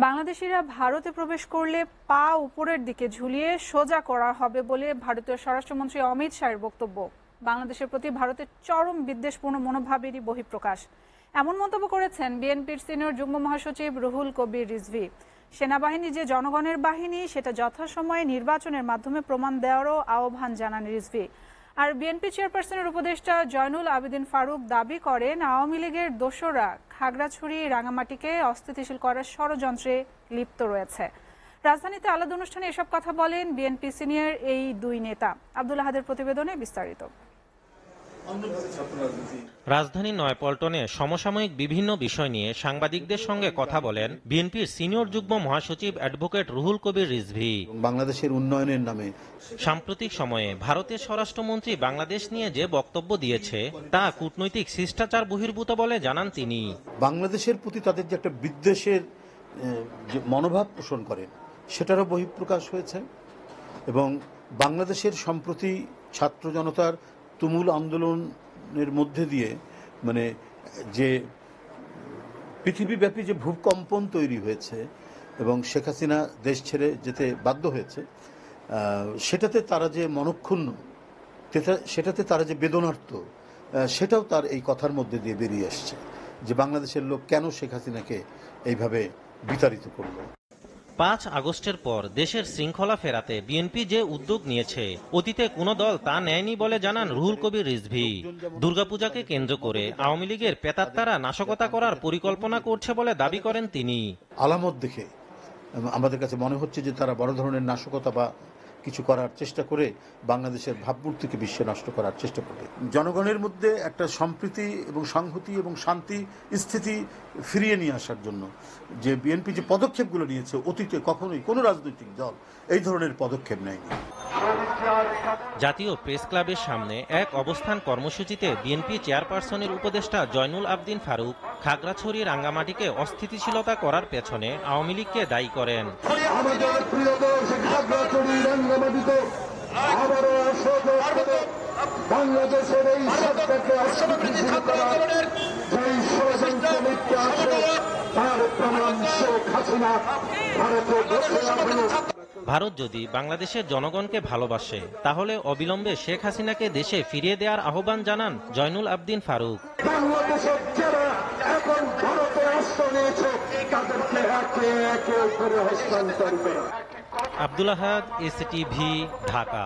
বাংলাদেশিরা ভারতে প্রবেশ করলে পা উপরের দিকে ঝুলিয়ে সোজা করা হবে বলে ভারতীয় স্বরাষ্ট্রমন্ত্রী অমিত শাহের বক্তব্য। বাংলাদেশের প্রতি ভারতের চরম বিদ্বেষপূর্ণ মনোভাবেরই বহিঃপ্রকাশ। এমন মন্তব্য করেছেন বিএনপির সিনিয়র যুগ্ম মহাসচিব রুহুল কবির রিজভী। সেনাবাহিনী যে জনগণের বাহিনী সেটা যথাসময়ে নির্বাচনের মাধ্যমে প্রমাণ দেওয়ারও আহ্বান জানান রিজভী। আর বিএনপি চেয়ারপারসনের উপদেষ্টা জয়নুল আবেদিন ফারুক দাবি করেন আওয়ামী লীগের দোসররা খাগড়াছড়ি রাঙামাটিকে অস্থিতিশীল করার ষড়যন্ত্রে লিপ্ত রয়েছে। রাজধানীতে আলাদা অনুষ্ঠানে এসব কথা বলেন বিএনপি সিনিয়র এই দুই নেতা। আব্দুল আহাদের প্রতিবেদনে বিস্তারিত। রাজধানী নয়াপল্টনে সমসাময়িক বিভিন্ন বিষয় নিয়ে সাংবাদিকদের সঙ্গে কথা বলেন বিএনপির সিনিয়র যুগ্ম মহাসচিব অ্যাডভোকেট রুহুল কবির রিজভী। বাংলাদেশের উন্নয়নের নামে সাম্প্রতিক সময়ে ভারতের স্বরাষ্ট্রমন্ত্রী বাংলাদেশ নিয়ে যে বক্তব্য দিয়েছে তা কূটনৈতিক শিষ্টাচার বহির্ভূত বলে জানান তিনি। বাংলাদেশের প্রতি তাদের যে একটা বিদ্বেষের যে মনোভাব পোষণ করেন সেটারও বহিঃপ্রকাশ হয়েছে এবং বাংলাদেশের সম্প্রতি ছাত্র জনতার তুমুল আন্দোলনের মধ্যে দিয়ে যে পৃথিবীব্যাপী যে ভূকম্পন তৈরি হয়েছে এবং শেখ হাসিনা দেশ ছেড়ে যেতে বাধ্য হয়েছে সেটাতে তারা যে মনক্ষুণ্ণ, সেটাতে তারা যে বেদনার্ত, সেটাও তার এই কথার মধ্যে দিয়ে বেরিয়ে আসছে যে বাংলাদেশের লোক কেন শেখ হাসিনাকে এইভাবে বিতাড়িত করলো। ৫ আগস্টের পর দেশের শৃঙ্খলা ফেরাতে বিএনপি যে উদ্যোগ নিয়েছে অতীতে কোনো দল তা নেয়নি বলে জানান রুহুল কবির রিজভী। দুর্গাপূজাকে কেন্দ্র করে আওয়ামী লীগের পেতাত্তারা নাশকতা করার পরিকল্পনা করছে বলে দাবি করেন তিনি। আলামত দেখে আমাদের কাছে মনে হচ্ছে যে তারা বড় ধরনের নাশকতা বা কিছু করার চেষ্টা করে বাংলাদেশের ভাবমূর্তিকে বিশ্বে নষ্ট করার চেষ্টা করবে। জনগণের মধ্যে একটা সম্প্রীতি এবং সংহতি এবং শান্তি স্থিতি ফিরিয়ে নিয়ে আসার জন্য যে বিএনপি যে পদক্ষেপগুলো নিয়েছে অতীতে কখনোই কোনো রাজনৈতিক দল এই ধরনের পদক্ষেপ নেয়নি। জাতীয় প্রেস ক্লাবের সামনে এক অবস্থান কর্মসূচিতে বিএনপি চেয়ারপারসনের উপদেষ্টা জয়নুল আবেদিন ফারুক খাগড়াছড়ি রাঙ্গামাটিকে অস্থিতিশীলতা করার পেছনে আওয়ামী লীগকে দায়ী করেন। ভারত যদি বাংলাদেশের জনগণকে ভালোবাসে তাহলে অবিলম্বে শেখ হাসিনাকে দেশে ফিরিয়ে দেওয়ার আহ্বান জানান জয়নুল আবেদিন ফারুক। আব্দুল আহাদ, এসটিভি, ঢাকা।